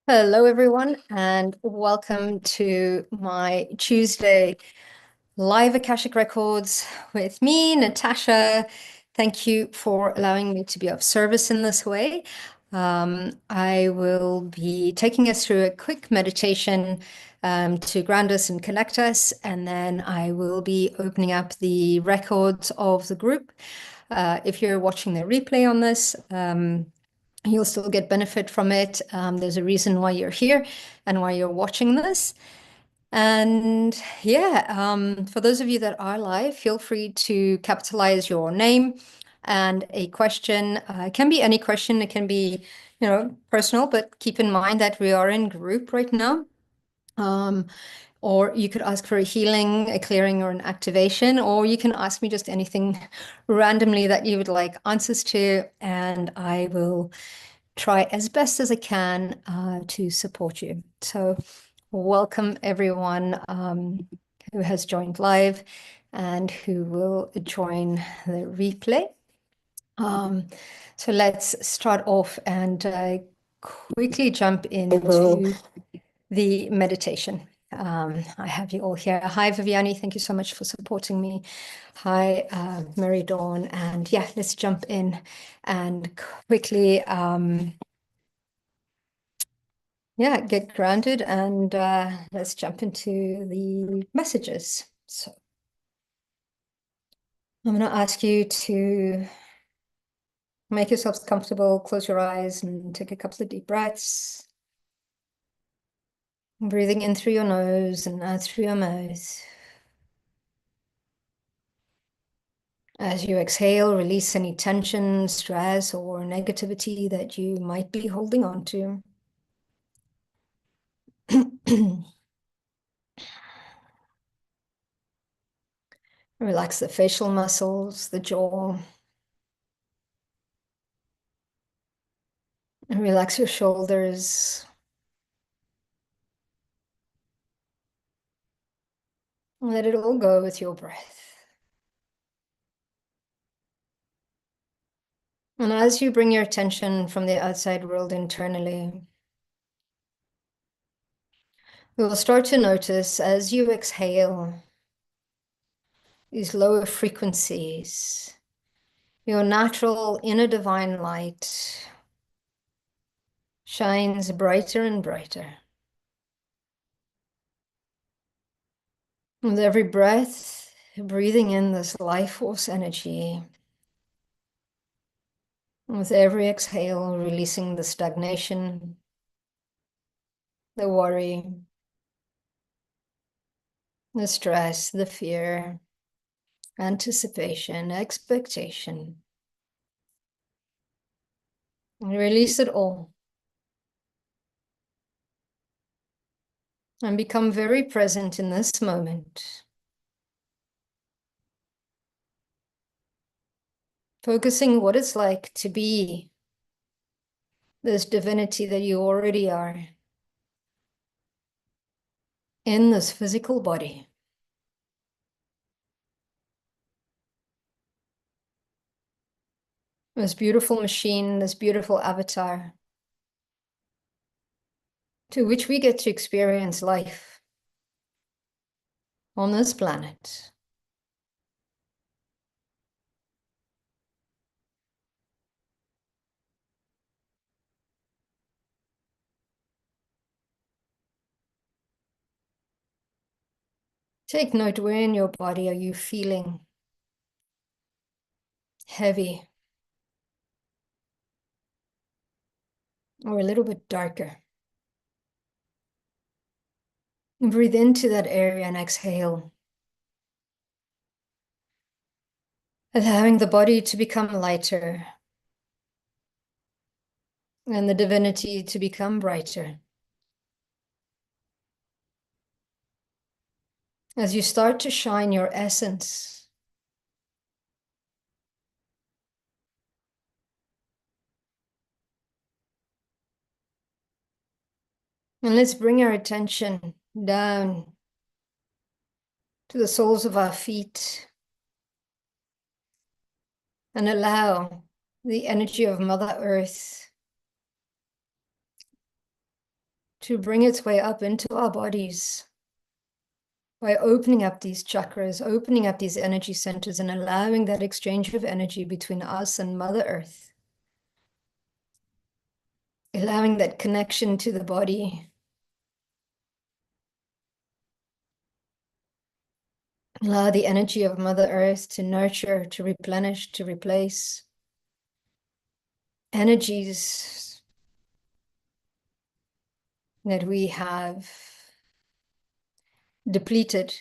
Hello, everyone, and welcome to my Tuesday live Akashic Records with me, Natasha. Thank you for allowing me to be of service in this way. I will be taking us through a quick meditation to ground us and connect us, and then I will be opening up the records of the group. If you're watching the replay on this, you'll still get benefit from it. There's a reason why you're here and why you're watching this. And yeah, for those of you that are live, feel free to capitalize your name and a question. It can be any question. It can be, personal, but keep in mind that we are in group right now. Or you could ask for a healing, a clearing, or an activation, or you can ask me just anything randomly that you would like answers to, and I will try as best as I can to support you. So welcome everyone who has joined live and who will join the replay. So let's start off and quickly jump into the meditation. I have you all here. Hi, Viviani. Thank you so much for supporting me. Hi, Mary Dawn. And yeah, let's jump in and quickly get grounded and let's jump into the messages. So I'm going to ask you to make yourselves comfortable, close your eyes and take a couple of deep breaths. Breathing in through your nose and out through your mouth. As you exhale, release any tension, stress, or negativity that you might be holding on to. Relax the facial muscles, the jaw. And relax your shoulders. Let it all go with your breath. And as you bring your attention from the outside world internally, you will start to notice as you exhale these lower frequencies, your natural inner divine light shines brighter and brighter. With every breath, breathing in this life force energy. With every exhale, releasing the stagnation, the worry, the stress, the fear, anticipation, expectation. And release it all. And become very present in this moment. Focusing what it's like to be this divinity that you already are in this physical body. This beautiful machine, this beautiful avatar, to which we get to experience life on this planet. Take note, where in your body are you feeling heavy or a little bit darker? Breathe into that area and exhale, allowing the body to become lighter and the divinity to become brighter. As you start to shine your essence, and let's bring our attention down to the soles of our feet and allow the energy of Mother Earth to bring its way up into our bodies by opening up these chakras, opening up these energy centers, and allowing that exchange of energy between us and Mother Earth, allowing that connection to the body. Allow the energy of Mother Earth to nurture, to replenish, to replace energies that we have depleted.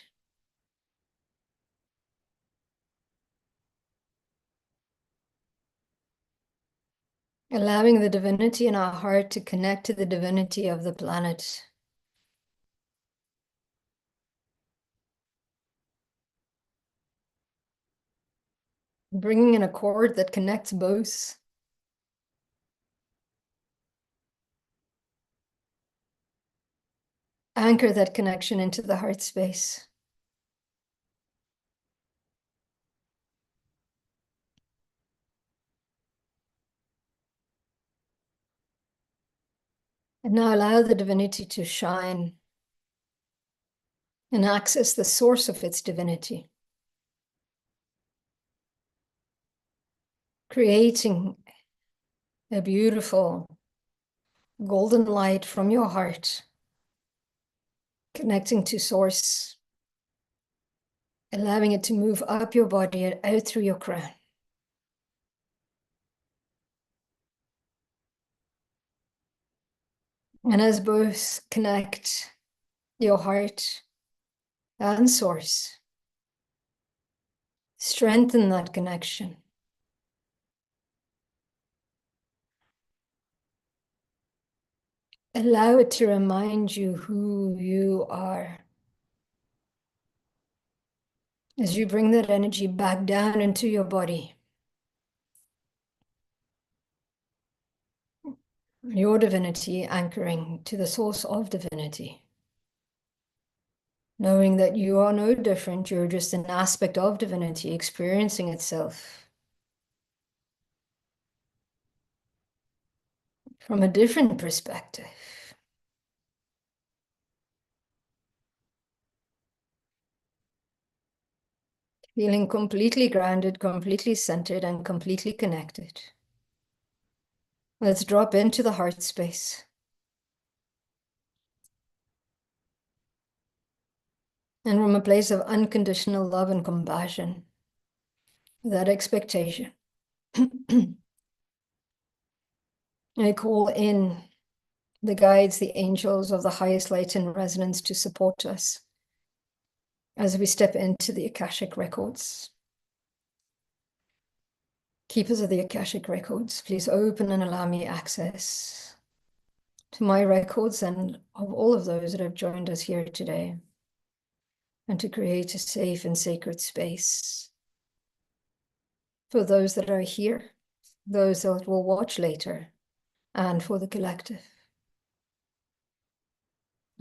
Allowing the divinity in our heart to connect to the divinity of the planet. Bringing in a cord that connects both. Anchor that connection into the heart space. And now allow the divinity to shine and access the source of its divinity. Creating a beautiful golden light from your heart, connecting to source, allowing it to move up your body and out through your crown. And as both connect your heart and source, strengthen that connection. Allow it to remind you who you are. As you bring that energy back down into your body, your divinity anchoring to the source of divinity. Knowing that you are no different, you're just an aspect of divinity experiencing itself from a different perspective. Feeling completely grounded, completely centered, and completely connected. Let's drop into the heart space. And from a place of unconditional love and compassion, without expectation, I call in the guides, the angels of the highest light and resonance to support us as we step into the Akashic Records. Keepers of the Akashic Records, please open and allow me access to my records and of all of those that have joined us here today, and to create a safe and sacred space for those that are here, those that will watch later, and for the collective.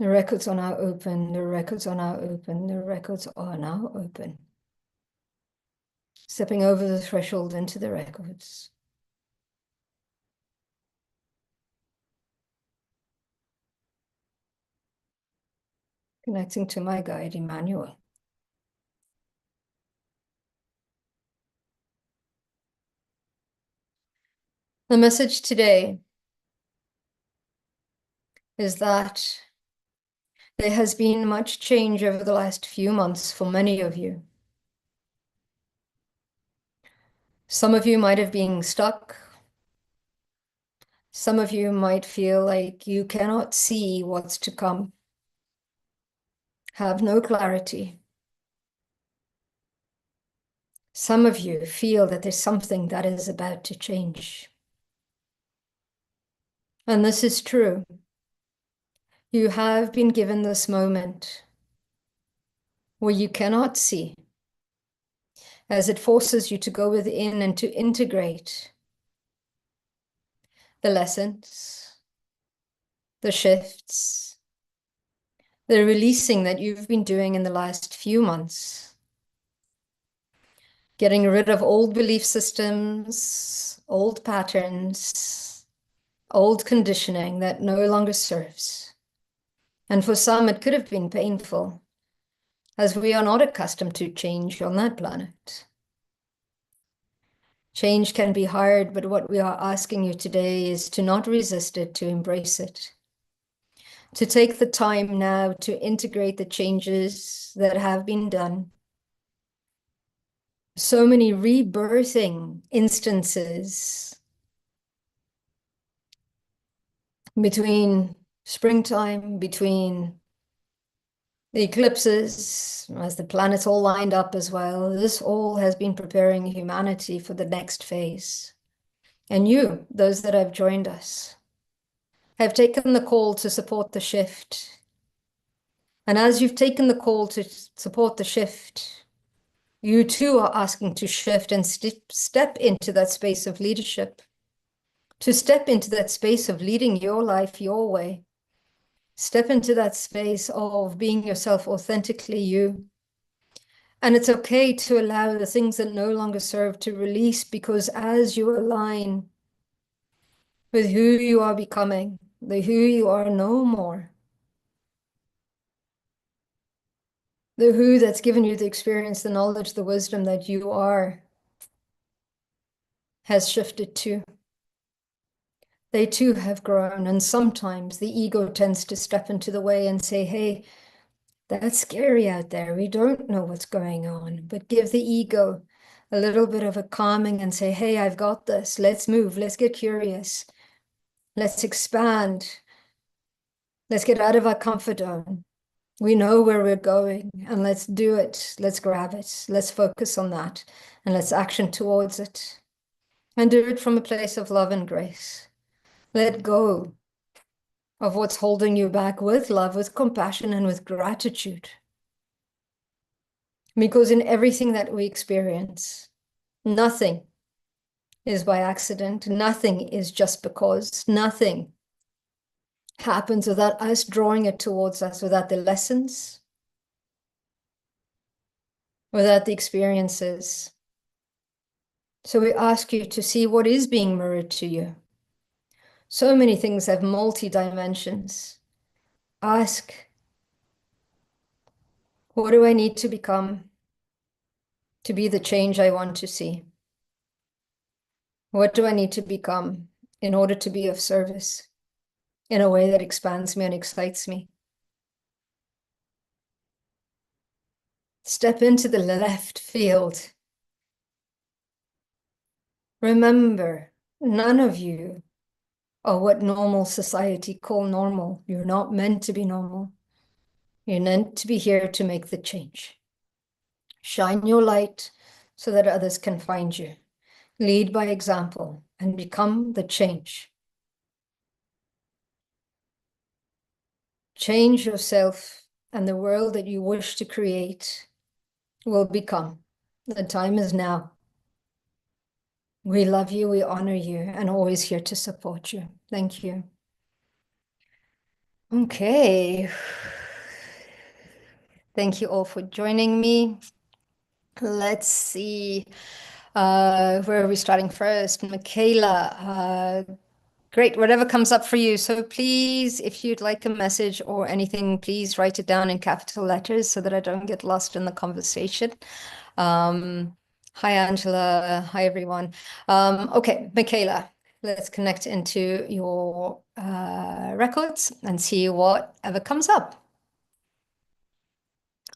The records are now open, the records are now open, the records are now open. Stepping over the threshold into the records. Connecting to my guide, Emmanuel. The message today is that there has been much change over the last few months for many of you. Some of you might have been stuck. Some of you might feel like you cannot see what's to come, have no clarity. Some of you feel that there's something that is about to change. And this is true. You have been given this moment where you cannot see, as it forces you to go within and to integrate the lessons, the shifts, the releasing that you've been doing in the last few months. Getting rid of old belief systems, old patterns, old conditioning that no longer serves. And for some, it could have been painful, as we are not accustomed to change on that planet. Change can be hard, but what we are asking you today is to not resist it, to embrace it, to take the time now to integrate the changes that have been done. So many rebirthing instances between springtime, between the eclipses, as the planets all lined up as well. This all has been preparing humanity for the next phase. And you, those that have joined us, have taken the call to support the shift. And as you've taken the call to support the shift, you too are asking to shift and step into that space of leadership, to step into that space of leading your life your way. Step into that space of being yourself, authentically you. And it's okay to allow the things that no longer serve to release, because as you align with who you are becoming, the who you are no more, the who that's given you the experience, the knowledge, the wisdom that you are, has shifted too. They too have grown. And sometimes the ego tends to step into the way and say, hey, that's scary out there. We don't know what's going on. But give the ego a little bit of a calming and say, hey, I've got this. Let's move. Let's get curious. Let's expand. Let's get out of our comfort zone. We know where we're going, and let's do it. Let's grab it. Let's focus on that, and let's action towards it. And do it from a place of love and grace. Let go of what's holding you back with love, with compassion, and with gratitude. Because in everything that we experience, nothing is by accident. Nothing is just because. Nothing happens without us drawing it towards us, without the lessons, without the experiences. So we ask you to see what is being mirrored to you. So many things have multi-dimensions. Ask, what do I need to become to be the change I want to see? What do I need to become in order to be of service in a way that expands me and excites me? Step into the left field. Remember, none of you are what normal society call normal. You're not meant to be normal. You're meant to be here to make the change. Shine your light so that others can find you. Lead by example and become the change. Change yourself, and the world that you wish to create will become. The time is now. We love you, we honor you, and always here to support you. Thank you. Okay. Thank you all for joining me. Let's see. Where are we starting first? Michaela. Great, whatever comes up for you. So please, if you'd like a message or anything, please write it down in capital letters so that I don't get lost in the conversation. Hi, Angela. Hi, everyone. Okay, Michaela, let's connect into your records and see whatever comes up.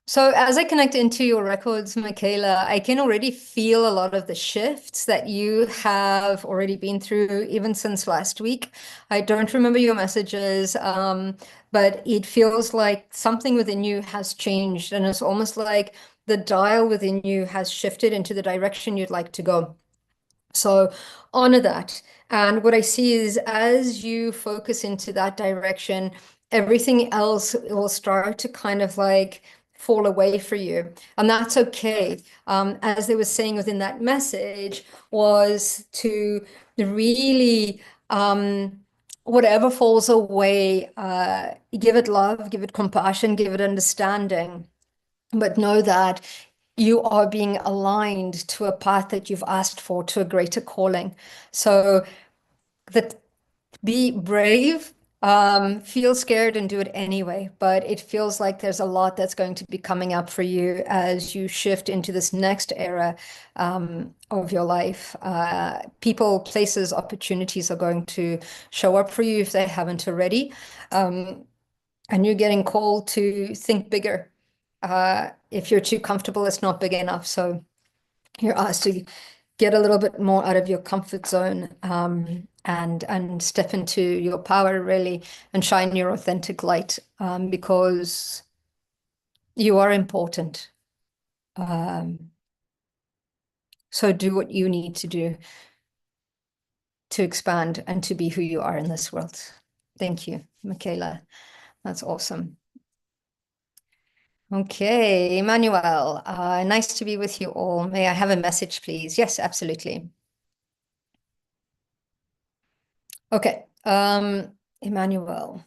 So as I connect into your records, Michaela, I can already feel a lot of the shifts that you have already been through, even since last week. I don't remember your messages, but it feels like something within you has changed, and it's almost like the dial within you has shifted into the direction you'd like to go. So honor that. And what I see is as you focus into that direction, everything else will start to kind of like fall away for you. And that's okay. As they were saying within that message was to really, whatever falls away, give it love, give it compassion, give it understanding. But know that you are being aligned to a path that you've asked for, to a greater calling. So that be brave, Feel scared and do it anyway, but it feels like there's a lot that's going to be coming up for you as you shift into this next era of your life. People, places, opportunities are going to show up for you if they haven't already. Um, and you're getting called to think bigger. If you're too comfortable, it's not big enough. So you're asked to get a little bit more out of your comfort zone, and step into your power really and shine your authentic light, because you are important. Um, so do what you need to do to expand and to be who you are in this world. Thank you, Michaela. That's awesome. Okay, Emmanuel, nice to be with you all. May I have a message, please? Yes, absolutely. Okay, Emmanuel.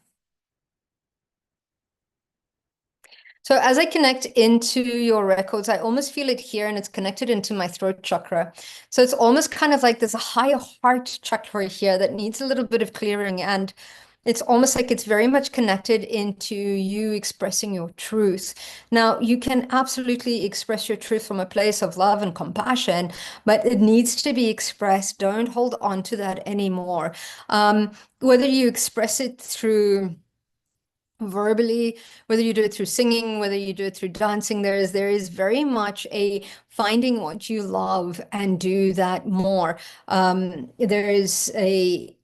So as I connect into your records, I almost feel it here and it's connected into my throat chakra. So it's almost kind of like there's a higher heart chakra here that needs a little bit of clearing. And it's almost like it's very much connected into you expressing your truth. Now, you can absolutely express your truth from a place of love and compassion, but it needs to be expressed. Don't hold on to that anymore. Whether you express it through verbally, whether you do it through singing, whether you do it through dancing, there is very much a finding what you love and do that more. There is a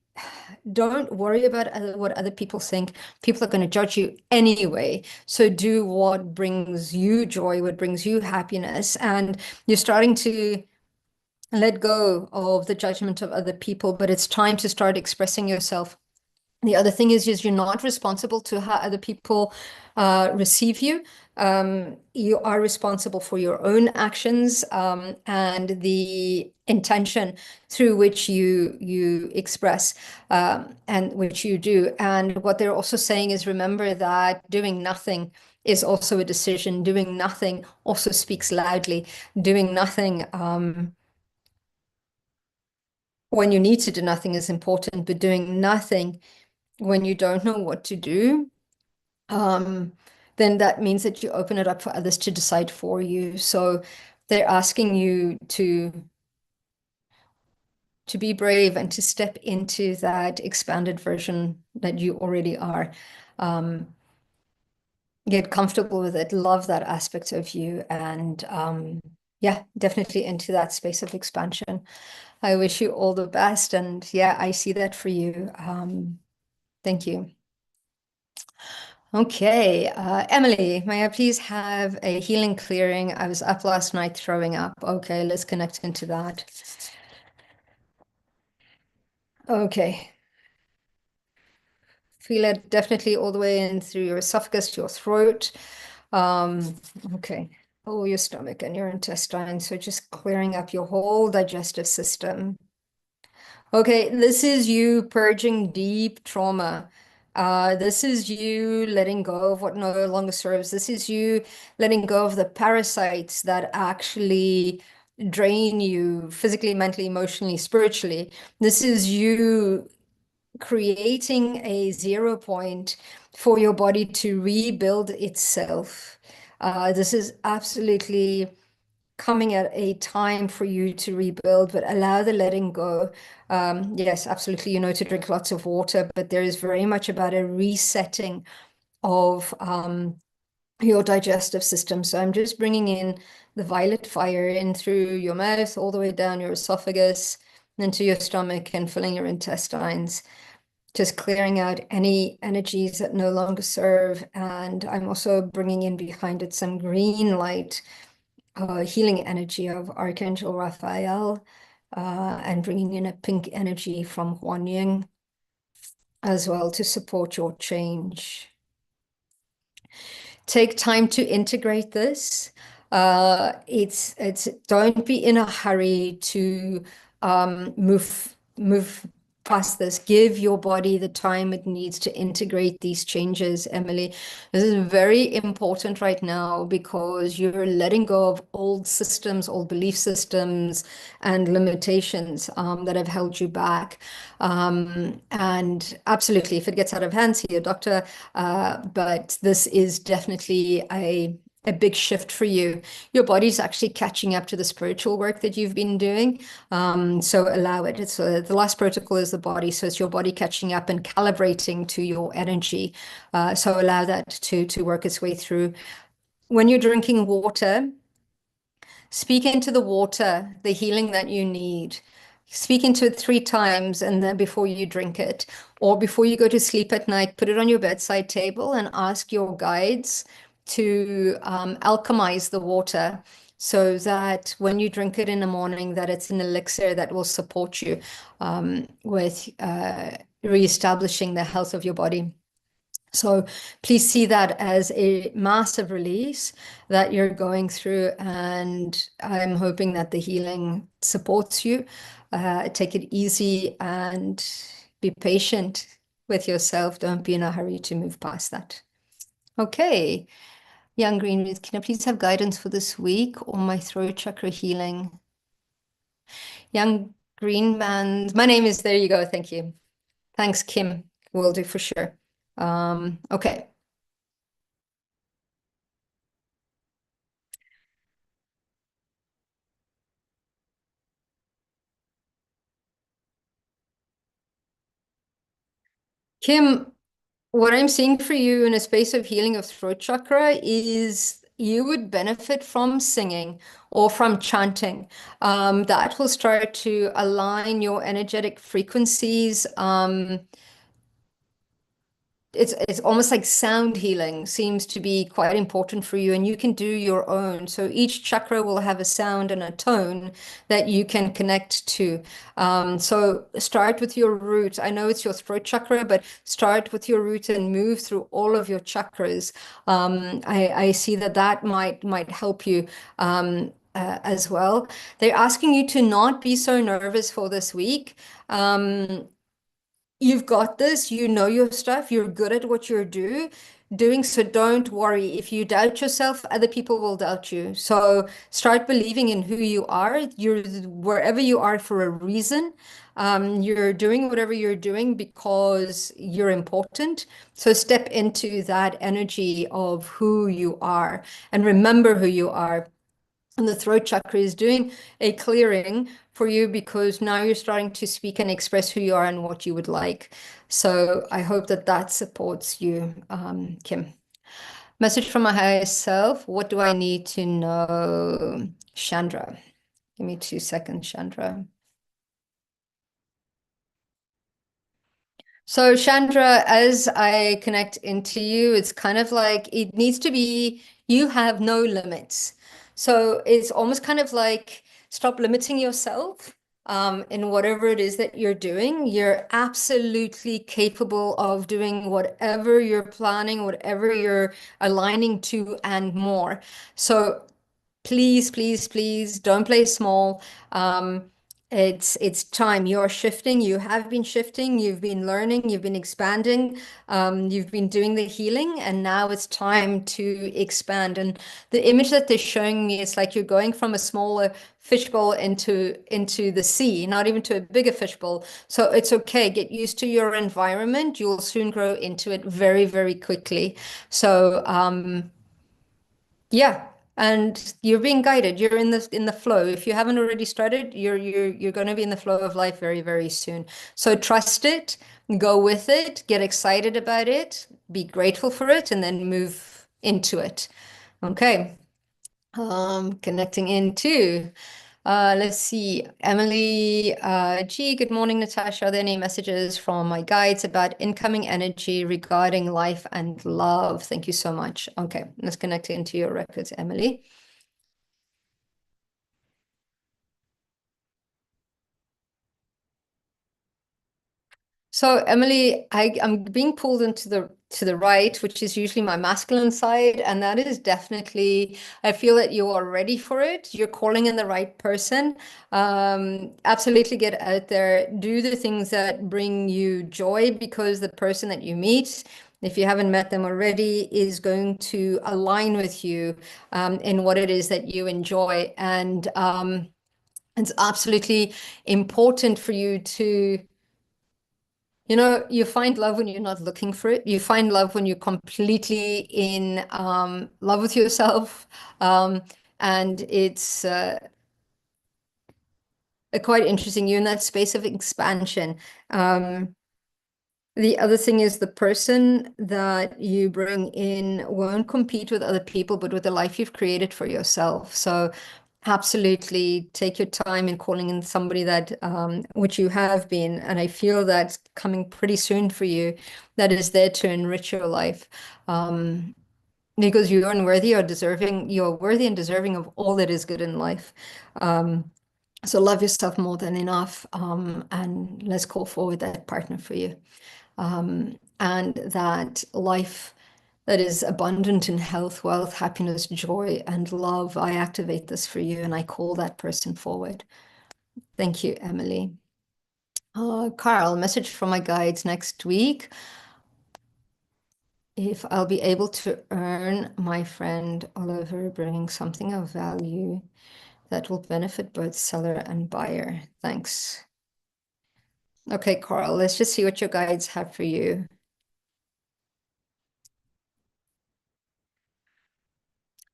Don't worry about what other people think. People are going to judge you anyway. So do what brings you joy, what brings you happiness, and you're starting to let go of the judgment of other people, but it's time to start expressing yourself. The other thing is you're not responsible to how other people receive you. You are responsible for your own actions, and the intention through which you express, and which you do. And what they're also saying is remember that doing nothing is also a decision. Doing nothing also speaks loudly. Doing nothing when you need to do nothing is important, but doing nothing when you don't know what to do, um, then that means that you open it up for others to decide for you. So they're asking you to be brave and to step into that expanded version that you already are. Um, get comfortable with it, love that aspect of you, and yeah, definitely into that space of expansion. I wish you all the best, and yeah, I see that for you. Thank you. Okay, Emily, may I please have a healing clearing? I was up last night throwing up. Okay, let's connect into that. Okay, feel it definitely all the way in through your esophagus to your throat. Okay, oh, your stomach and your intestine. So just clearing up your whole digestive system. Okay, this is you purging deep trauma. This is you letting go of what no longer serves. This is you letting go of the parasites that actually drain you physically, mentally, emotionally, spiritually. This is you creating a 0 point for your body to rebuild itself. This is absolutely coming at a time for you to rebuild, but allow the letting go. Yes, absolutely, to drink lots of water, but there is very much about a resetting of your digestive system. So I'm just bringing in the violet fire in through your mouth, all the way down your esophagus, into your stomach, and filling your intestines. Just clearing out any energies that no longer serve. And I'm also bringing in behind it some green light, healing energy of Archangel Raphael, and bringing in a pink energy from Huan Yin as well to support your change. Take time to integrate this. It's don't be in a hurry to move past this. Give your body the time it needs to integrate these changes, Emily. This is very important right now because you're letting go of old systems, old belief systems, and limitations that have held you back. And absolutely, if it gets out of hand, see a doctor. But this is definitely a big shift for you. Your body's actually catching up to the spiritual work that you've been doing. So allow it. It's the last protocol is the body. So it's your body catching up and calibrating to your energy. So allow that to work its way through. When you're drinking water, speak into the water, the healing that you need. Speak into it 3 times and then before you drink it. Or before you go to sleep at night, put it on your bedside table and ask your guides to alchemize the water so that when you drink it in the morning, that it's an elixir that will support you with reestablishing the health of your body. So please see that as a massive release that you're going through, and I'm hoping that the healing supports you. Take it easy and be patient with yourself. Don't be in a hurry to move past that. Okay, Young Green, can I please have guidance for this week or my throat chakra healing? Young Green Man, my name is, there you go, thank you. Thanks, Kim, will do for sure. Okay. Kim, what I'm seeing for you in a space of healing of throat chakra is you would benefit from singing or from chanting. That will start to align your energetic frequencies. It's almost like sound healing seems to be quite important for you, and you can do your own. So each chakra will have a sound and a tone that you can connect to. So start with your root. I know it's your throat chakra, but start with your root and move through all of your chakras. I see that might help you. As well. They're asking you to not be so nervous for this week. You've got this, you know your stuff, you're good at what you're doing, so don't worry. If you doubt yourself, other people will doubt you. So start believing in who you are. You're wherever you are for a reason. You're doing whatever you're doing because you're important. So step into that energy of who you are and remember who you are. And the throat chakra is doing a clearing for you because now you're starting to speak and express who you are and what you would like. So I hope that that supports you, Kim. Message from my higher self. What do I need to know? Chandra. Give me 2 seconds, Chandra. So, Chandra, as I connect into you, it's kind of like it needs to be you have no limits. So, it's almost kind of like stop limiting yourself in whatever it is that you're doing. You're absolutely capable of doing whatever you're planning, whatever you're aligning to, and more. So, please, please, please don't play small. It's time. You're shifting. You have been shifting. You've been learning. You've been expanding. You've been doing the healing, and now it's time to expand. And the image that they're showing me is like you're going from a smaller fishbowl into the sea, not even to a bigger fishbowl. So it's okay. Get used to your environment. You'll soon grow into it very, very quickly. So yeah, and you're being guided. You're in the flow. If you haven't already started, you're going to be in the flow of life very, very soon. So trust it, go with it, get excited about it, be grateful for it, and then move into it. Okay. Connecting into. Let's see. Emily G, good morning, Natasha. Are there any messages from my guides about incoming energy regarding life and love? Thank you so much. Okay, let's connect into your records, Emily. So, Emily, I'm being pulled into to the right, which is usually my masculine side. And that is definitely, I feel that you are ready for it. You're calling in the right person. Absolutely get out there, do the things that bring you joy, because the person that you meet, if you haven't met them already, is going to align with you in what it is that you enjoy. And it's absolutely important for you to, you find love when you're not looking for it. You find love when you're completely in love with yourself. Um, and it's quite interesting. You're in that space of expansion. Um, the other thing is the person that you bring in won't compete with other people, but with the life you've created for yourself. So absolutely take your time in calling in somebody that, which you have been, and I feel that's coming pretty soon for you, that is there to enrich your life. Because you're unworthy or deserving, you're worthy and deserving of all that is good in life. So love yourself more than enough, and let's call forward that partner for you. And that life that is abundant in health, wealth, happiness, joy, and love. I activate this for you and I call that person forward. Thank you, Emily. Carl, message from my guides next week. If I'll be able to earn my friend Oliver bringing something of value that will benefit both seller and buyer. Thanks. Okay, Carl, let's just see what your guides have for you.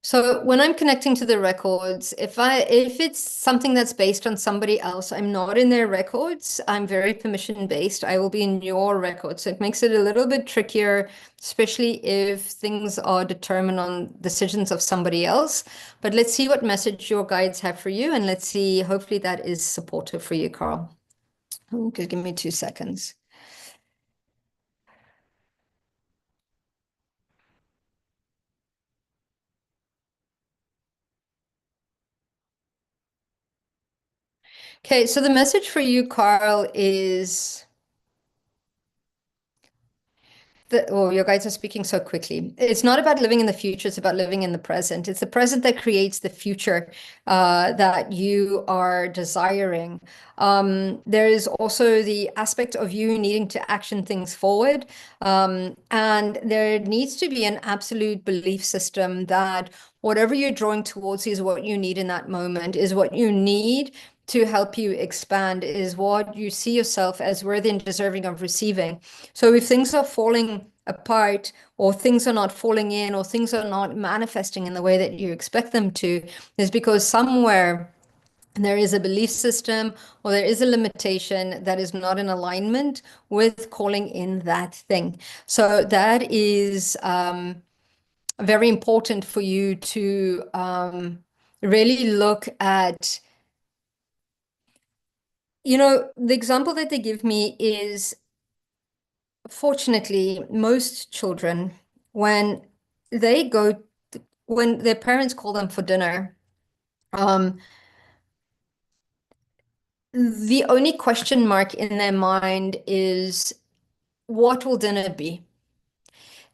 So when I'm connecting to the records, if it's something that's based on somebody else, I'm not in their records. I'm very permission based. I will be in your records. So it makes it a little bit trickier, especially if things are determined on decisions of somebody else. But let's see what message your guides have for you, and let's see, hopefully that is supportive for you, Carl. Okay, give me 2 seconds. Okay, so the message for you, Carl, is oh, your guides are speaking so quickly. It's not about living in the future, it's about living in the present. It's the present that creates the future that you are desiring. There is also the aspect of you needing to action things forward. And there needs to be an absolute belief system that whatever you're drawing towards is what you need in that moment, is what you need to help you expand, is what you see yourself as worthy and deserving of receiving. So if things are falling apart, or things are not falling in, or things are not manifesting in the way that you expect them to, is because somewhere there is a belief system or there is a limitation that is not in alignment with calling in that thing. So that is very important for you to really look at. The example that they give me is, fortunately, most children, when they go, when their parents call them for dinner, um, the only question mark in their mind is, what will dinner be?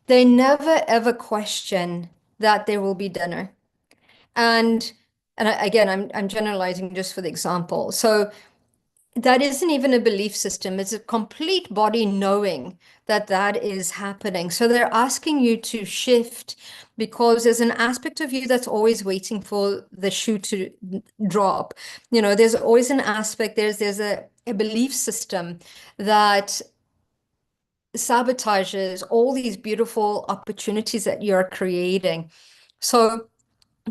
They never ever question that there will be dinner. And again, I'm generalizing just for the example. So that isn't even a belief system. It's a complete body knowing that that is happening. So they're asking you to shift, because there's an aspect of you that's always waiting for the shoe to drop. There's always an aspect, there's a belief system that sabotages all these beautiful opportunities that you're creating. So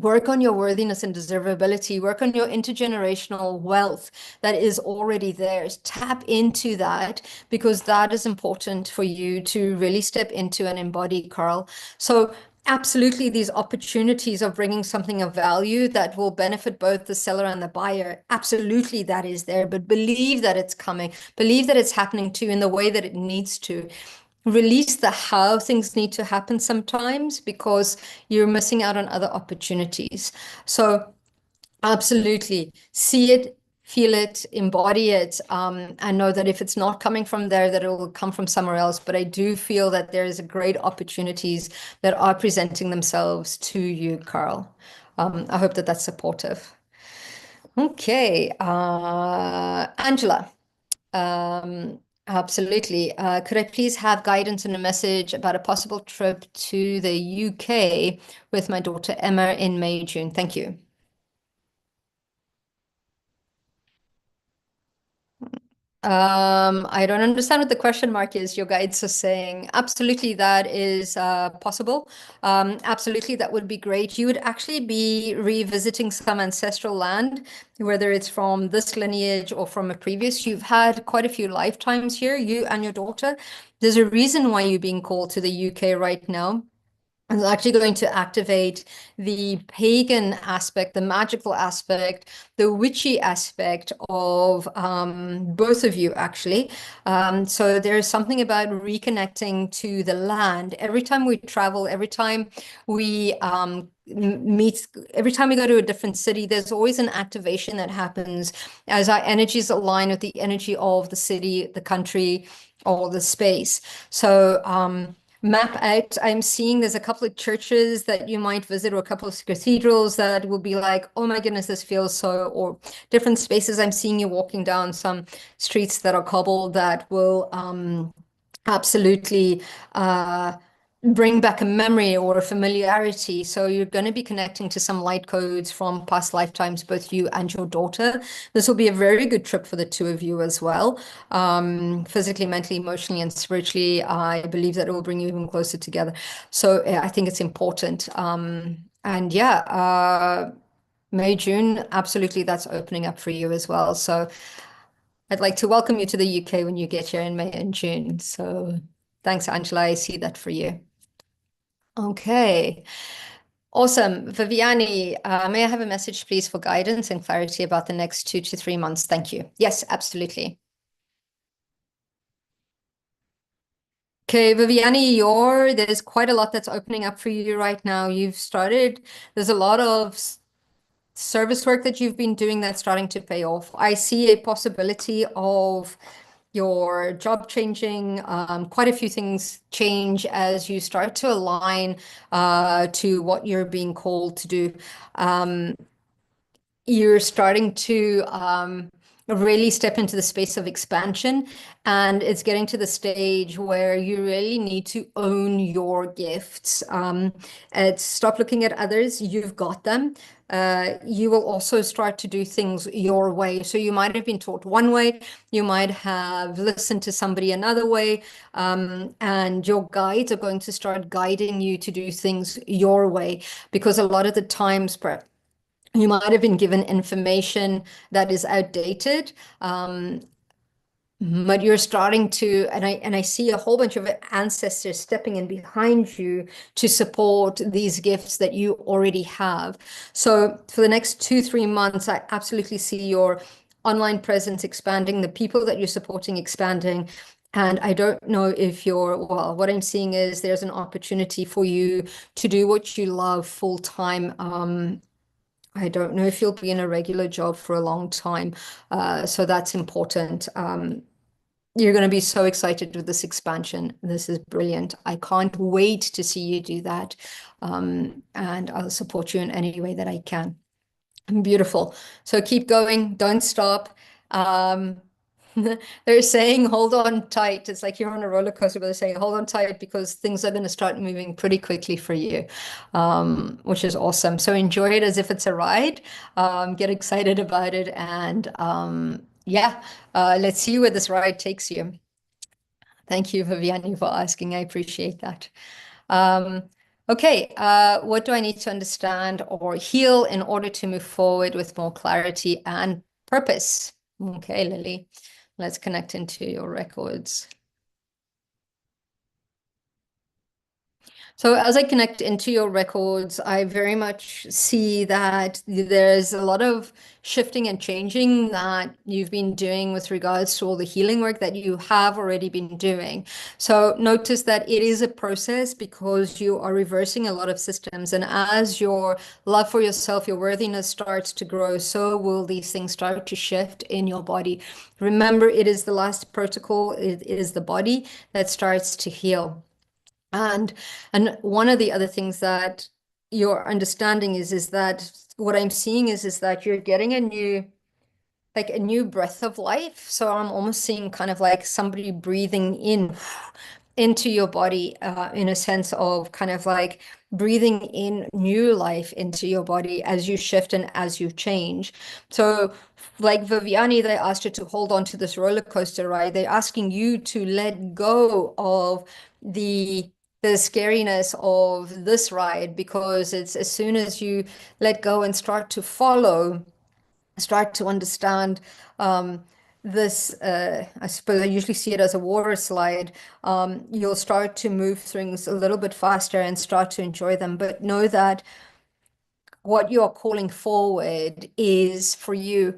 work on your worthiness and deservability, work on your intergenerational wealth that is already there. Tap into that, because that is important for you to really step into and embody, Carl. So absolutely, these opportunities of bringing something of value that will benefit both the seller and the buyer, absolutely that is there, but believe that it's coming, believe that it's happening to you in the way that it needs to. Release the how things need to happen sometimes, because you're missing out on other opportunities. So absolutely see it, feel it, embody it, and know that if it's not coming from there, that it will come from somewhere else. But I do feel that there is great opportunities that are presenting themselves to you, Carl. I hope that that's supportive. Okay, Angela. Absolutely. Could I please have guidance and a message about a possible trip to the UK with my daughter Emma in May, June? Thank you. I don't understand what the question mark is. Your guides are saying absolutely that is possible. Absolutely, that would be great. You would actually be revisiting some ancestral land, whether it's from this lineage or from a previous. You've had quite a few lifetimes here, you and your daughter. There's a reason why you're being called to the UK right now. It's actually going to activate the pagan aspect, the magical aspect, the witchy aspect of both of you, actually. So there's something about reconnecting to the land. Every time we travel, every time we meet, every time we go to a different city, there's always an activation that happens as our energies align with the energy of the city, the country, or the space. So, map out. I'm seeing there's a couple of churches that you might visit or a couple of cathedrals that will be like, oh my goodness, this feels so, or different spaces. I'm seeing you walking down some streets that are cobbled that will absolutely bring back a memory or a familiarity. So you're going to be connecting to some light codes from past lifetimes, both you and your daughter. This will be a very good trip for the two of you as well. Physically, mentally, emotionally, and spiritually, I believe that it will bring you even closer together. So I think it's important. And yeah, May, June, absolutely, that's opening up for you as well. So I'd like to welcome you to the UK when you get here in May and June. So thanks, Angela. I see that for you. Okay, awesome. Viviani, may I have a message, please, for guidance and clarity about the next 2 to 3 months? Thank you. Yes, absolutely. Okay, Viviani, there's quite a lot that's opening up for you right now. There's a lot of service work that you've been doing that's starting to pay off. I see a possibility of your job changing. Quite a few things change as you start to align to what you're being called to do. You're starting to really step into the space of expansion, and it's getting to the stage where you really need to own your gifts. It's stop looking at others. You've got them. You will also start to do things your way. So you might have been taught one way, you might have listened to somebody another way, and your guides are going to start guiding you to do things your way, because a lot of the times, you might have been given information that is outdated, but you're starting to, and I see a whole bunch of ancestors stepping in behind you to support these gifts that you already have. So for the next 2, 3 months, I absolutely see your online presence expanding, the people that you're supporting expanding. And I don't know if well, what I'm seeing is there's an opportunity for you to do what you love full time. I don't know if you'll be in a regular job for a long time. So that's important. You're going to be so excited with this expansion. This is brilliant. I can't wait to see you do that. And I'll support you in any way that I can. Beautiful. So keep going. Don't stop. Um, they're saying hold on tight. It's like you're on a roller coaster, but they're saying hold on tight because things are going to start moving pretty quickly for you, which is awesome. So enjoy it as if it's a ride. Get excited about it. And yeah, let's see where this ride takes you. Thank you, Viviani, for asking. I appreciate that. Um, okay, what do I need to understand or heal in order to move forward with more clarity and purpose? Okay, Lily, let's connect into your records. So as I connect into your records, I very much see that there's a lot of shifting and changing that you've been doing with regards to all the healing work that you have already been doing. So notice that it is a process because you are reversing a lot of systems. And as your love for yourself, your worthiness starts to grow, so will these things start to shift in your body. Remember, it is the last protocol, it is the body that starts to heal. And one of the other things that your understanding is that what I'm seeing is that you're getting a new breath of life. So I'm almost seeing kind of like somebody breathing in into your body, in a sense of kind of like breathing in new life into your body as you shift and as you change. So, like Viviani, they asked you to hold on to this roller coaster ride. They're asking you to let go of the the scariness of this ride, because it's as soon as you let go and start to understand, this, I suppose I usually see it as a water slide. You'll start to move things a little bit faster and start to enjoy them. But know that what you are calling forward is for you,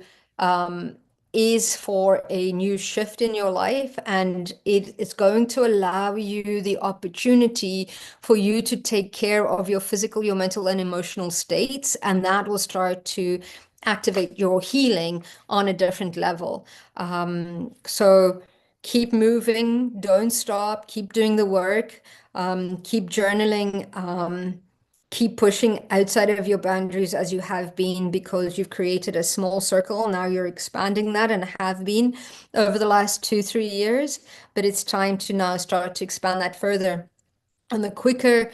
is for a new shift in your life, and it is going to allow you the opportunity for you to take care of your physical, your mental, and emotional states, and that will start to activate your healing on a different level. So keep moving, don't stop, keep doing the work, keep journaling. Keep pushing outside of your boundaries as you have been, because you've created a small circle. Now you're expanding that and have been over the last 2, 3 years. But it's time to now start to expand that further. And the quicker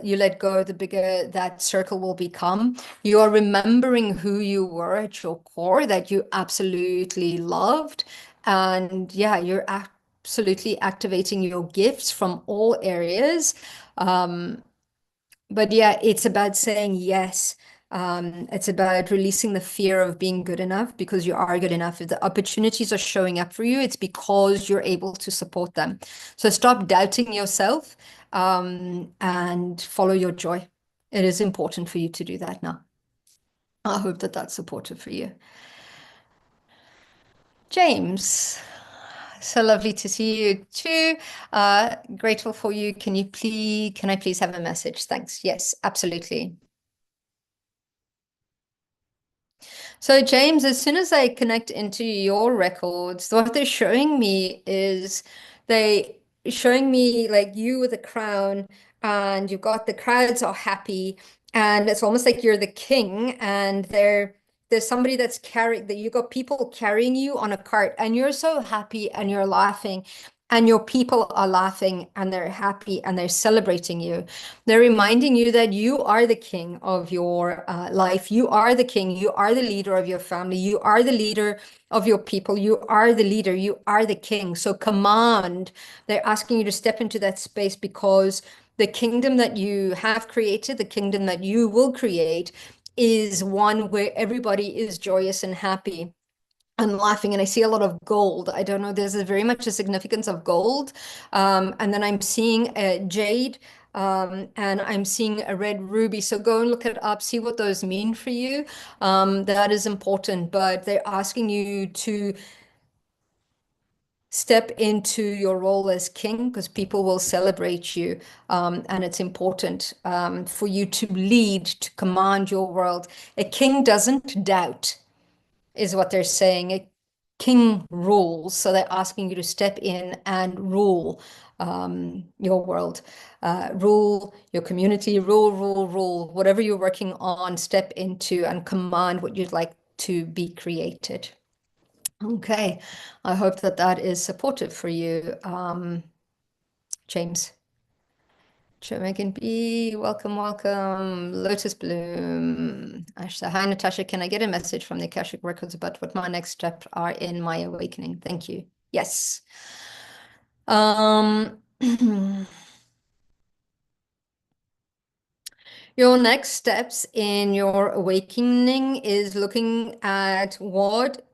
you let go, the bigger that circle will become. You are remembering who you were at your core, that you absolutely loved. And yeah, you're absolutely activating your gifts from all areas. But yeah, it's about saying yes. It's about releasing the fear of being good enough, because you are good enough. If the opportunities are showing up for you, it's because you're able to support them. So stop doubting yourself, and follow your joy. It is important for you to do that now. I hope that that's supportive for you. James, so lovely to see you too. Grateful for you. Can I please have a message? Thanks. Yes, absolutely. So, James, as soon as I connect into your records, what they're showing me is they showing me like you with a crown, and you've got the crowds are happy, and it's almost like you're the king, and there's somebody that's carrying that you got people carrying you on a cart, and you're so happy and you're laughing, and your people are laughing and they're happy and they're celebrating you. They're reminding you that you are the king of your life. You are the king. You are the leader of your family. You are the leader of your people. You are the leader. You are the king. So command. They're asking you to step into that space, because the kingdom that you have created, the kingdom that you will create, is one where everybody is joyous and happy and laughing. And I see a lot of gold. I don't know, there's very much a significance of gold. And then I'm seeing a jade, and I'm seeing a red ruby. So go and look it up, see what those mean for you. That is important, but they're asking you to step into your role as king, because people will celebrate you. And it's important, for you to lead, to command your world. A king doesn't doubt, is what they're saying. A king rules, so they're asking you to step in and rule, your world, rule your community, rule. Whatever you're working on, step into and command what you'd like to be created. Okay, I hope that that is supportive for you, James. Megan B, welcome. Lotus Bloom. Asha, hi Natasha, can I get a message from the Akashic Records about what my next steps are in my awakening? Thank you. Yes. Um, your next steps in your awakening is looking at what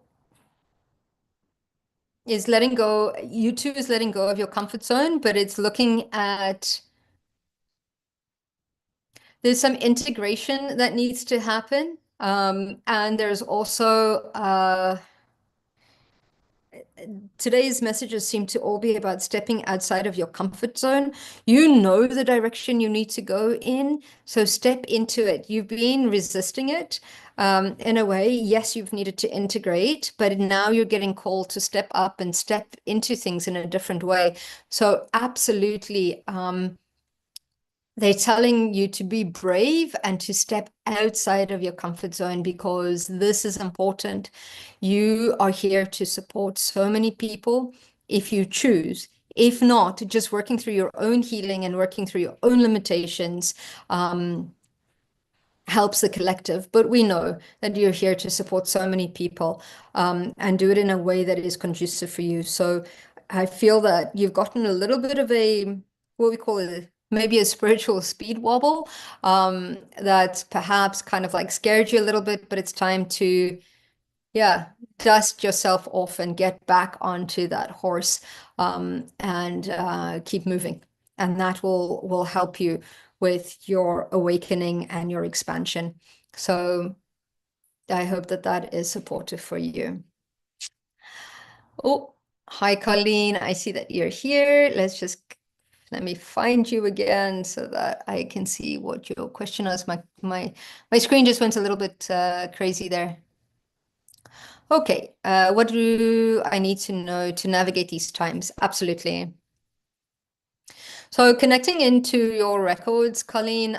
is letting go. You too is letting go of your comfort zone, but it's looking at There's some integration that needs to happen. And there's also today's messages seem to all be about stepping outside of your comfort zone. You know the direction you need to go in, so step into it. You've been resisting it in a way. Yes, you've needed to integrate, but now you're getting called to step up and step into things in a different way. So absolutely, they're telling you to be brave and to step outside of your comfort zone because this is important. You are here to support so many people if you choose. If not, just working through your own healing and working through your own limitations helps the collective. But we know that you're here to support so many people and do it in a way that is conducive for you. So I feel that you've gotten a little bit of a, what we call it, maybe a spiritual speed wobble that perhaps kind of like scared you a little bit, but it's time to, yeah, dust yourself off and get back onto that horse and keep moving. And that will help you with your awakening and your expansion. So I hope that that is supportive for you. Oh, hi, Colleen. I see that you're here. Let me find you again so that I can see what your question is. My screen just went a little bit crazy there. Okay, what do I need to know to navigate these times? Absolutely. So connecting into your records, Colleen,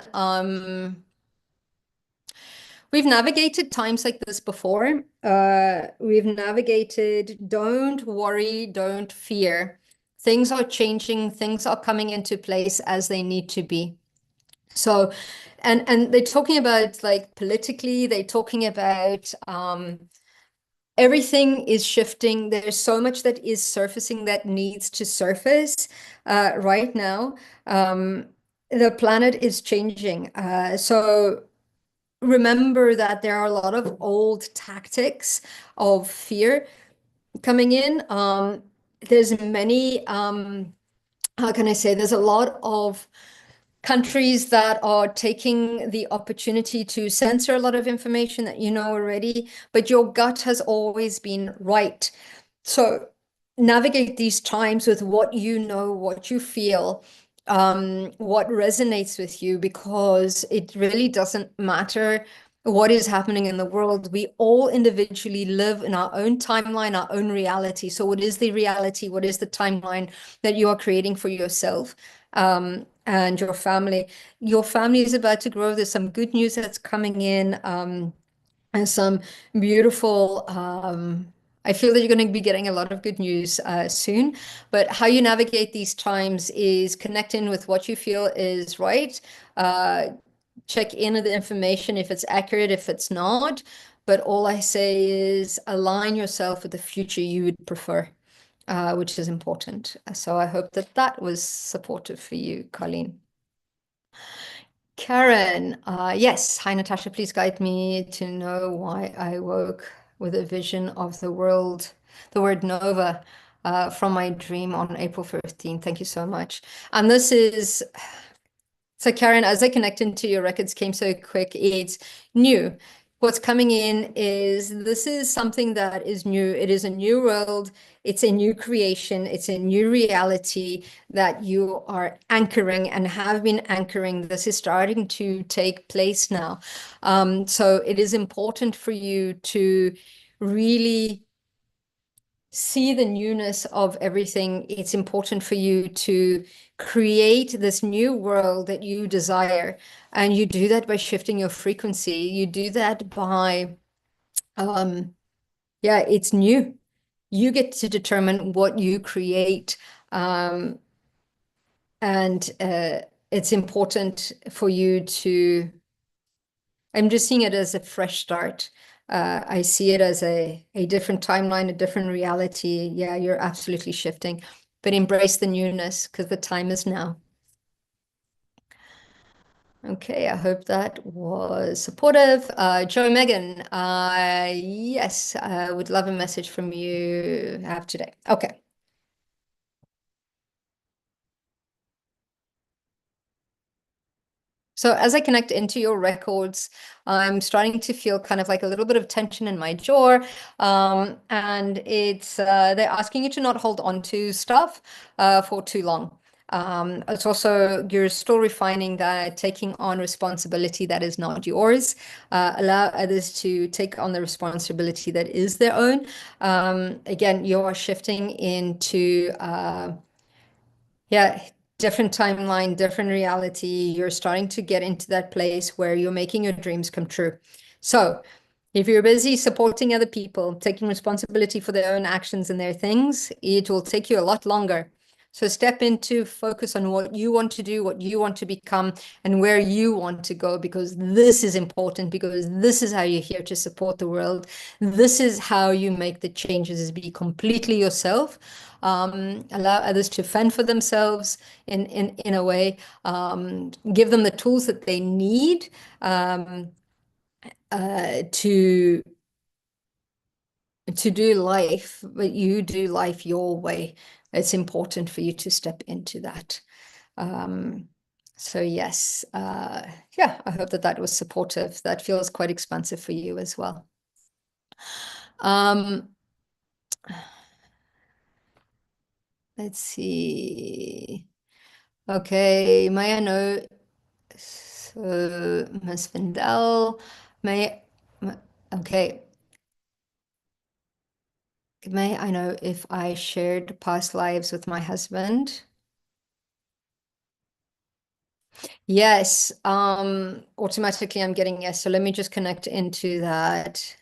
we've navigated times like this before. We've navigated, don't worry, don't fear. Things are changing, things are coming into place as they need to be. So, and they're talking about like politically, they're talking about everything is shifting. There's so much that is surfacing that needs to surface right now. The planet is changing. So remember that there are a lot of old tactics of fear coming in. There's many, how can I say, there's a lot of countries that are taking the opportunity to censor a lot of information that you know already, but your gut has always been right. So navigate these times with what you know, what you feel, what resonates with you, because it really doesn't matter what is happening in the world. We all individually live in our own timeline, our own reality. So what is the reality? What is the timeline that you are creating for yourself? And your family. Your family is about to grow. There's some good news that's coming in, and some beautiful, I feel that you're going to be getting a lot of good news soon. But how you navigate these times is connecting with what you feel is right. Check in with the information if it's accurate, if it's not. But all I say is align yourself with the future you would prefer, which is important. So I hope that that was supportive for you, Colleen. Karen, yes. Hi, Natasha. Please guide me to know why I woke with a vision of the word Nova, from my dream on April 15th. Thank you so much. And this is, so Karen, as I connect into your records came so quick, it's new. What's coming in is this is something that is new. It is a new world. It's a new creation. It's a new reality that you are anchoring and have been anchoring. This is starting to take place now. So it is important for you to really see the newness of everything. It's important for you to create this new world that you desire. And you do that by shifting your frequency. You do that by, yeah, it's new. You get to determine what you create. And it's important for you to, I'm just seeing it as a fresh start. I see it as a different timeline, a different reality. Yeah, you're absolutely shifting, but embrace the newness because the time is now. Okay, I hope that was supportive. Joe Megan, yes, I would love a message from you have today. Okay. So as I connect into your records, I'm starting to feel kind of like a little bit of tension in my jaw. And it's they're asking you to not hold on to stuff for too long. It's also, you're still refining that, taking on responsibility that is not yours. Allow others to take on the responsibility that is their own. Again, you are shifting into yeah, different timeline, different reality. You're starting to get into that place where you're making your dreams come true. So if you're busy supporting other people, taking responsibility for their own actions and their things, it will take you a lot longer. So step into focus on what you want to do, what you want to become, and where you want to go, because this is important, because this is how you're here to support the world. This is how you make the changes, is be completely yourself. Allow others to fend for themselves in a way, give them the tools that they need to do life, but you do life your way. It's important for you to step into that. So yes, yeah, I hope that that was supportive. That feels quite expansive for you as well. Um, let's see. Okay, may I know, so Miss Vindel, may, okay, may I know if I shared past lives with my husband? Yes, automatically I'm getting yes. So let me just connect into that.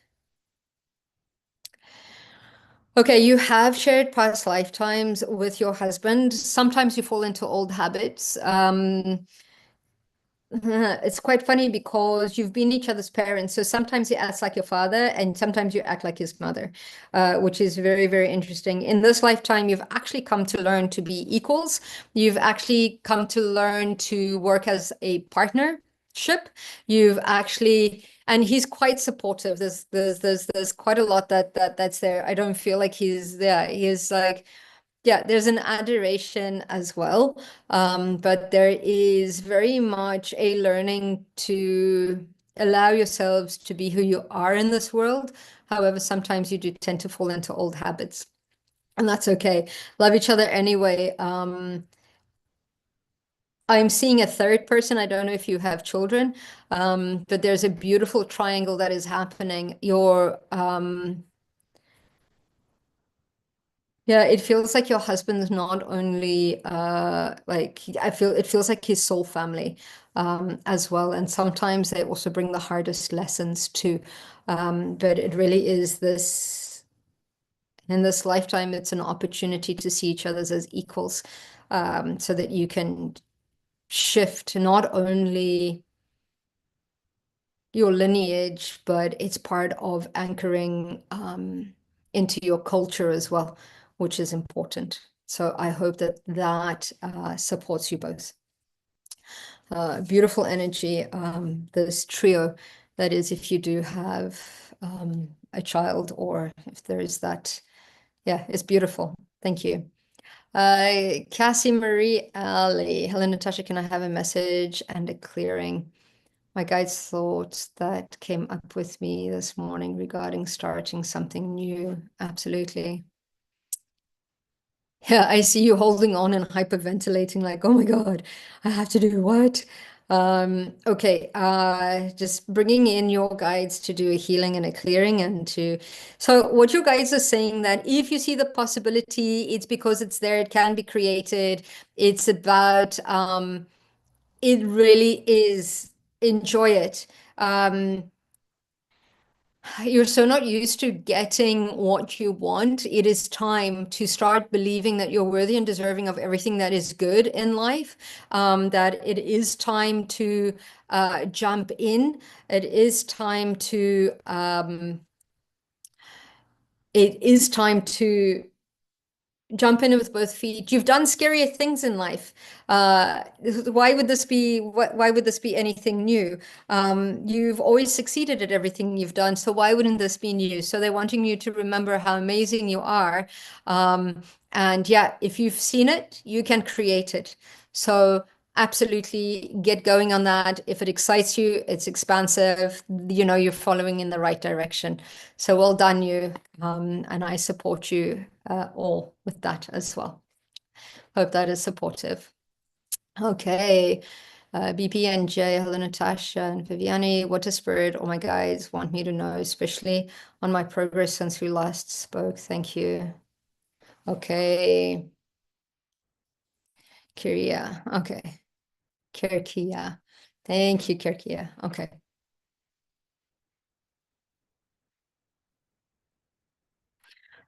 Okay, you have shared past lifetimes with your husband. Sometimes you fall into old habits. It's quite funny because you've been each other's parents. So sometimes he acts like your father and sometimes you act like his mother, which is very, very interesting. In this lifetime, you've actually come to learn to be equals. You've actually come to learn to work as a partnership. You've actually, and he's quite supportive. There's quite a lot that's there. I don't feel like he's there. He's like, yeah, there's an adoration as well, but there is very much a learning to allow yourselves to be who you are in this world. However, sometimes you do tend to fall into old habits, and that's okay. Love each other anyway. I'm seeing a third person. I don't know if you have children, but there's a beautiful triangle that is happening. Yeah, it feels like your husband's not only like, I feel it feels like his soul family as well. And sometimes they also bring the hardest lessons too. But it really is this, in this lifetime, it's an opportunity to see each other as equals, so that you can shift not only your lineage, but it's part of anchoring into your culture as well, which is important. So I hope that that supports you both. Beautiful energy, this trio, that is, if you do have a child or if there is that, yeah, it's beautiful. Thank you. Cassie Marie Ali. Hello, Natasha. Can I have a message and a clearing? My guide's thoughts that came up with me this morning regarding starting something new. Absolutely. Yeah, I see you holding on and hyperventilating like, oh my God, I have to do what? Okay, just bringing in your guides to do a healing and a clearing and to, so what your guides are saying that if you see the possibility, it's because it's there, it can be created. It's about, it really is, enjoy it. You're so not used to getting what you want. It is time to start believing that you're worthy and deserving of everything that is good in life. That it is time to jump in. It is time to jump in with both feet. You've done scarier things in life. Uh, why would this be? Why would this be anything new? You've always succeeded at everything you've done, so why wouldn't this be new? So they're wanting you to remember how amazing you are. And yeah, if you've seen it, you can create it. So absolutely get going on that. If it excites you, it's expansive, you're following in the right direction. So well done, you. And I support you all with that as well. Hope that is supportive. Okay. BP and Jay, hello Natasha and Viviani. What does Spirit or my guides want me to know, especially on my progress since we last spoke? Thank you. Okay. Kiria. Okay. Kirkia. Thank you, Kirkia. Okay.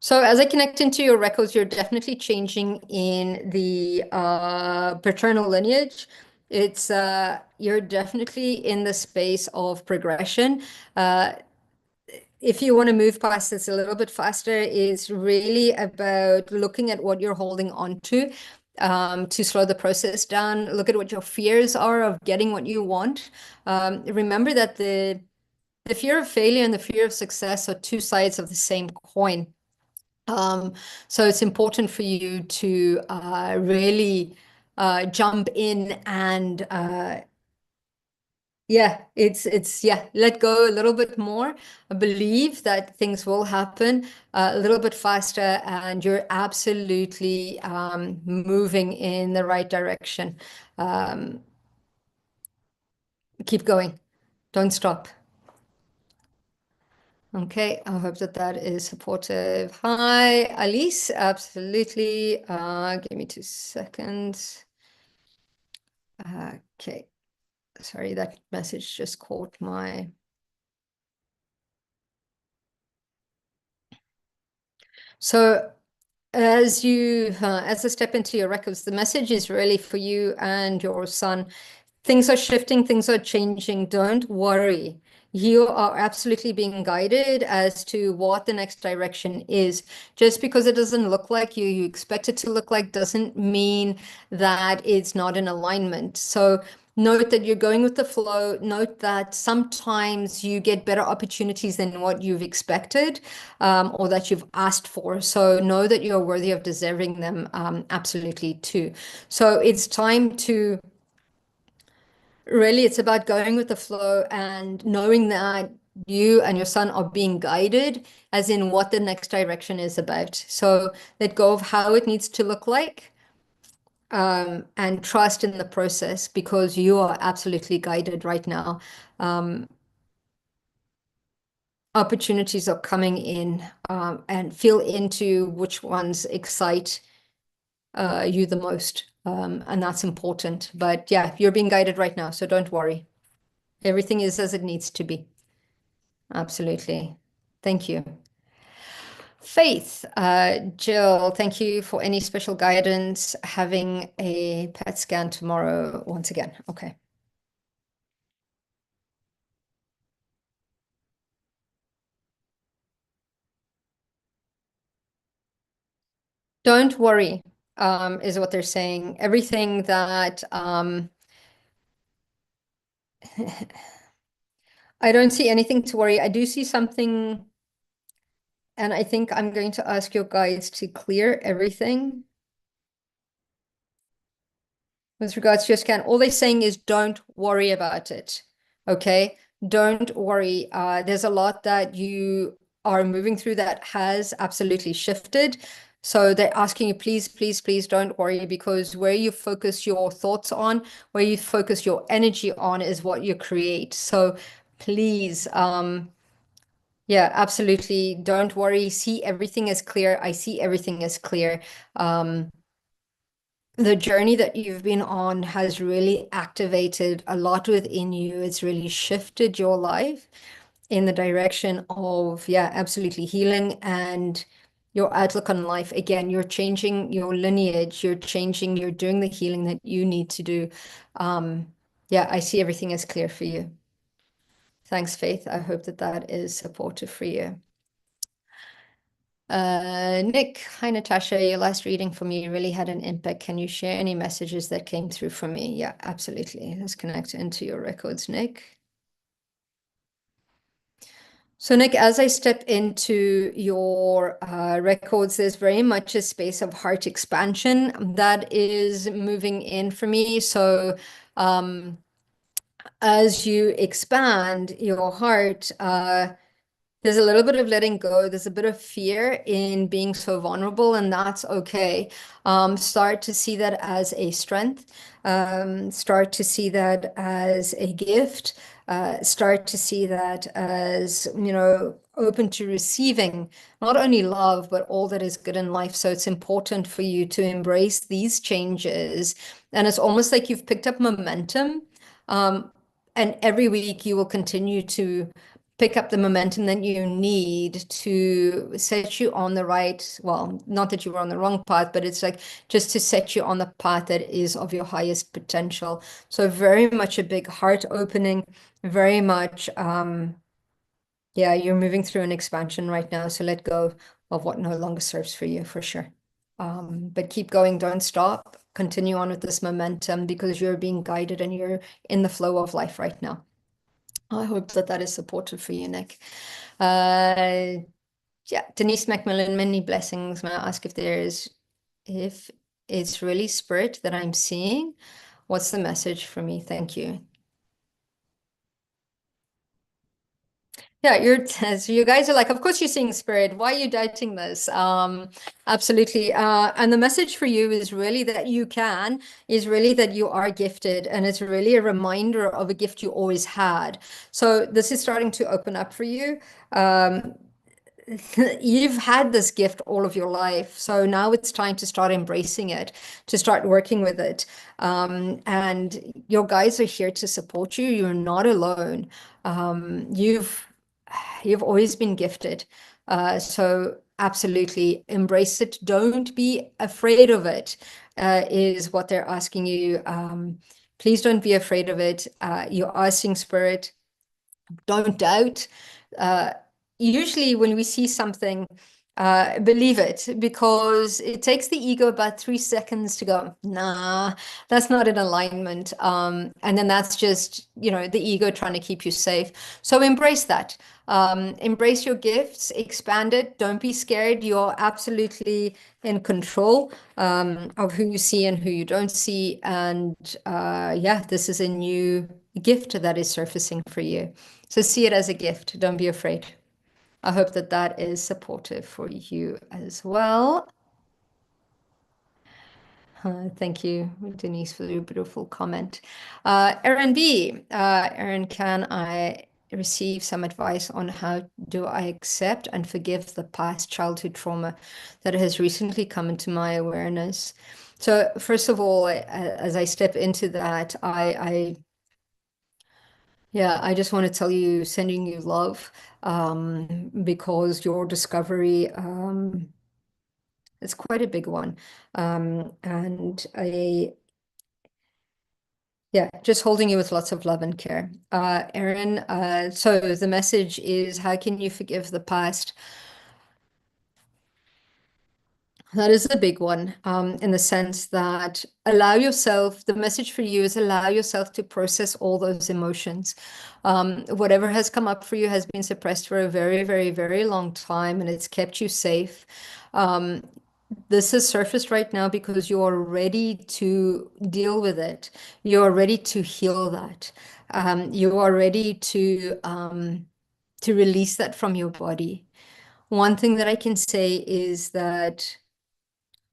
So as I connect into your records, you're definitely changing in the paternal lineage. It's you're definitely in the space of progression. If you want to move past this a little bit faster, is really about looking at what you're holding on to slow the process down. Look at what your fears are of getting what you want. Remember that the fear of failure and the fear of success are two sides of the same coin. So it's important for you to really jump in and let go a little bit more. Believe that things will happen a little bit faster, and you're absolutely moving in the right direction. Keep going. Don't stop. Okay, I hope that that is supportive. Hi, Alice. Absolutely. Give me 2 seconds. Okay. Sorry, that message just caught my... So as I step into your records, the message is really for you and your son. Things are shifting, things are changing. Don't worry. You are absolutely being guided as to what the next direction is. Just because it doesn't look like you expect it to look like, doesn't mean that it's not in alignment. So note that you're going with the flow. Note that sometimes you get better opportunities than what you've expected, or that you've asked for. So know that you're worthy of deserving them, absolutely too. So it's time to really, it's about going with the flow and knowing that you and your son are being guided as in what the next direction is about. So let go of how it needs to look like, and trust in the process, because you are absolutely guided right now. Opportunities are coming in, and feel into which ones excite you the most. And that's important. But yeah, you're being guided right now, so don't worry. Everything is as it needs to be. Absolutely. Thank you. Faith, Jill, thank you for any special guidance. Having a PET scan tomorrow once again. Okay. Don't worry, is what they're saying. Everything that I don't see anything to worry. I do see something, and I think I'm going to ask your guides to clear everything with regards to your scan. All they're saying is don't worry about it. Okay? Don't worry. There's a lot that you are moving through that has absolutely shifted. So they're asking you, please, please, please don't worry, because where you focus your thoughts on, where you focus your energy on is what you create. So please, yeah, absolutely. Don't worry. See everything is clear. I see everything is clear. The journey that you've been on has really activated a lot within you. It's really shifted your life in the direction of, yeah, absolutely healing and your outlook on life. Again, you're changing your lineage, you're doing the healing that you need to do. Yeah, I see everything is clear for you. Thanks, Faith. I hope that that is supportive for you. Nick, hi Natasha, your last reading for me really had an impact. Can you share any messages that came through for me? Yeah, absolutely. Let's connect into your records, Nick. So, Nick, as I step into your records, there's very much a space of heart expansion that is moving in for me. So, um, as you expand your heart, there's a little bit of letting go. There's a bit of fear in being so vulnerable, and that's okay. Start to see that as a strength. Start to see that as a gift. Start to see that as, open to receiving not only love, but all that is good in life. So it's important for you to embrace these changes. And it's almost like you've picked up momentum. Um, and every week you will continue to pick up the momentum that you need to set you on the right, well, not that you were on the wrong path, but it's like just to set you on the path that is of your highest potential. So very much a big heart opening, very much, yeah, you're moving through an expansion right now. So let go of what no longer serves for you, for sure. But keep going, don't stop. Continue on with this momentum because you're being guided and you're in the flow of life right now. I hope that that is supportive for you, Nick. Uh, yeah, Denise Macmillan, many blessings. May I ask if it's really spirit that I'm seeing? What's the message for me? Thank you. Yeah, so you guys are like, of course you're seeing spirit. Why are you doubting this? Absolutely. And the message for you is really that you are gifted, and it's really a reminder of a gift you always had. So this is starting to open up for you. Um, You've had this gift all of your life, so now it's time to start embracing it, to start working with it. And your guides are here to support you. You're not alone. You've always been gifted. So absolutely embrace it. Don't be afraid of it, is what they're asking you. Please don't be afraid of it. You are seeing spirit. Don't doubt. Uh, Usually, when we see something, believe it, because it takes the ego about 3 seconds to go, nah, that's not in alignment. And then that's just, the ego trying to keep you safe. So embrace that. Embrace your gifts, expand it. Don't be scared. You're absolutely in control of who you see and who you don't see. And yeah, this is a new gift that is surfacing for you. So see it as a gift. Don't be afraid. I hope that that is supportive for you as well. Thank you, Denise, for your beautiful comment. Erin B. Erin, can I receive some advice on how do I accept and forgive the past childhood trauma that has recently come into my awareness? So first of all, as I step into that, yeah, I just want to tell you, sending you love, because your discovery, it's quite a big one. And yeah, just holding you with lots of love and care. Erin, so the message is, how can you forgive the past? That is a big one, in the sense that the message for you is allow yourself to process all those emotions. Whatever has come up for you has been suppressed for a very, very, very long time, and it's kept you safe. This has surfaced right now because you are ready to deal with it. You are ready to heal that. You are ready to release that from your body. One thing that I can say is that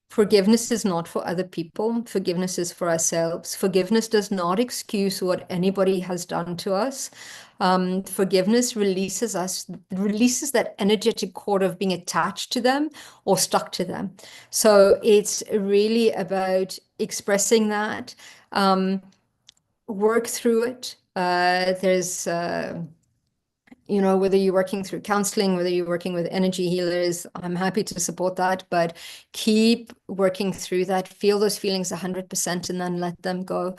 forgiveness is not for other people. Forgiveness is for ourselves. Forgiveness does not excuse what anybody has done to us. Forgiveness releases that energetic cord of being attached to them or stuck to them. So it's really about expressing that, work through it. There's whether you're working through counseling, whether you're working with energy healers, I'm happy to support that, but keep working through that. Feel those feelings 100% and then let them go.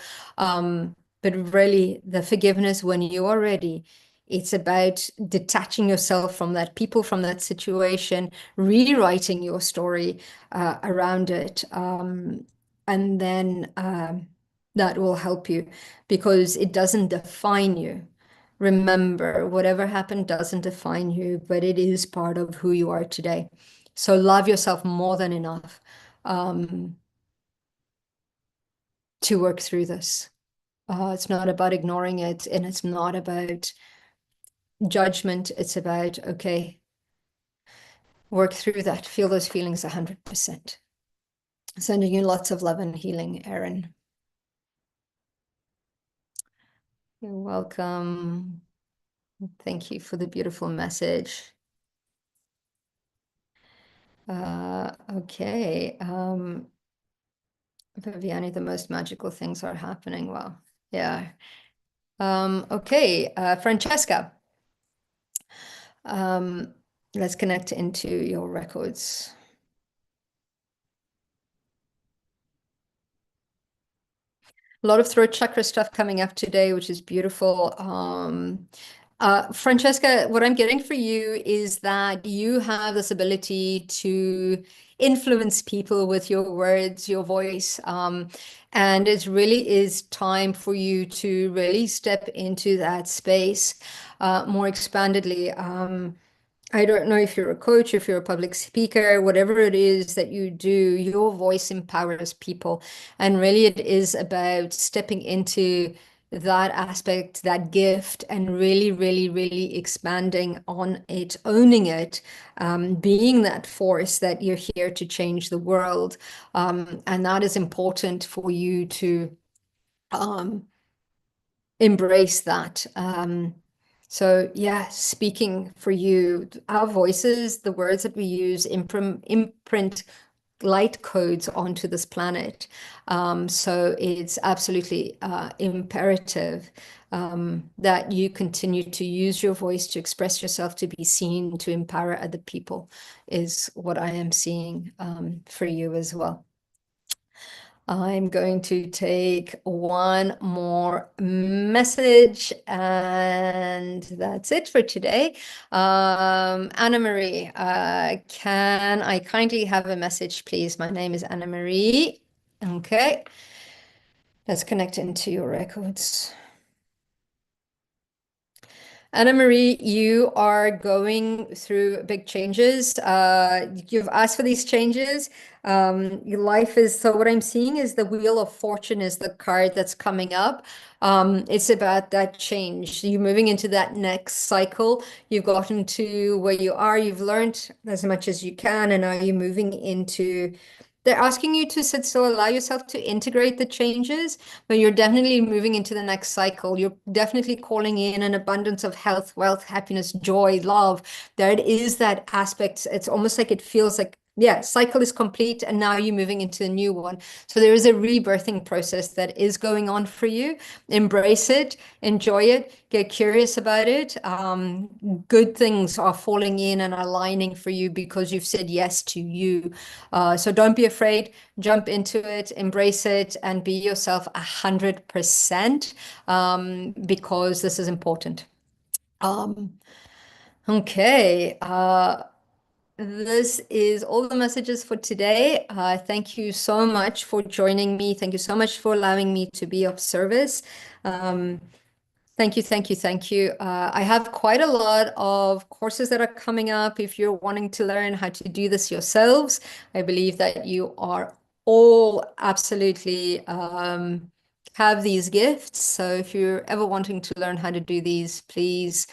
But really, the forgiveness, when you are ready, it's about detaching yourself from that people, from that situation, rewriting your story around it. And then that will help you because it doesn't define you. remember, whatever happened doesn't define you, but it is part of who you are today. So love yourself more than enough to work through this. It's not about ignoring it, and it's not about judgment. It's about, okay, work through that. Feel those feelings 100%. Sending you lots of love and healing, Erin. You're welcome. Thank you for the beautiful message. Okay. Viviani, the most magical things are happening. Well, yeah. Okay, Francesca. Let's connect into your records. A lot of throat chakra stuff coming up today, which is beautiful. Francesca, what I'm getting for you is that you have this ability to influence people with your words, your voice. And it really is time for you to really step into that space more expandedly. I don't know if you're a coach, if you're a public speaker, whatever it is that you do, your voice empowers people. And really, it is about stepping into that aspect, that gift, and really, really, really expanding on it, owning it, being that force that you're here to change the world. And that is important for you to embrace that. So yeah, speaking for you, our voices, the words that we use imprint light codes onto this planet. So it's absolutely imperative that you continue to use your voice to express yourself, to be seen, to empower other people, is what I am seeing for you as well. I'm going to take one more message, and that's it for today. Anna Marie, can I kindly have a message, please? My name is Anna Marie. Okay, let's connect into your records. Anna Marie, you are going through big changes. You've asked for these changes. Your life is, so what I'm seeing is the Wheel of Fortune is the card that's coming up. It's about that change. You're moving into that next cycle. You've gotten to where you are. You've learned as much as you can, and now you're moving into, they're asking you to sit still, allow yourself to integrate the changes, but you're definitely moving into the next cycle. You're definitely calling in an abundance of health, wealth, happiness, joy, love. There it is, that aspect. It's almost like it feels like, yeah, cycle is complete, and now you're moving into a new one. So there is a rebirthing process that is going on for you. Embrace it, enjoy it, get curious about it. Good things are falling in and aligning for you because you've said yes to you. So don't be afraid, jump into it, embrace it, and be yourself 100%, because this is important. Okay. This is all the messages for today. Thank you so much for joining me. Thank you so much for allowing me to be of service. Thank you, thank you, thank you. I have quite a lot of courses that are coming up. If you're wanting to learn how to do this yourselves, I believe that you are all absolutely have these gifts. So if you're ever wanting to learn how to do these, please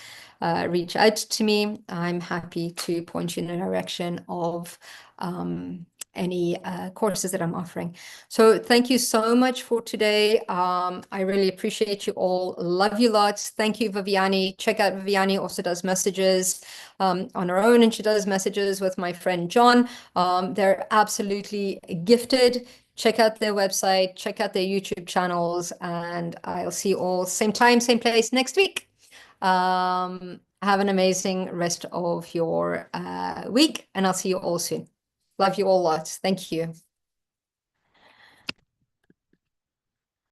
reach out to me. I'm happy to point you in the direction of any courses that I'm offering. So thank you so much for today. I really appreciate you all. Love you lots. Thank you, Viviani. Check out Viviani, also does messages on her own, and she does messages with my friend John. They're absolutely gifted. Check out their website, check out their YouTube channels, and I'll see you all same time, same place next week. Have an amazing rest of your week, and I'll see you all soon. Love you all lots. Thank you.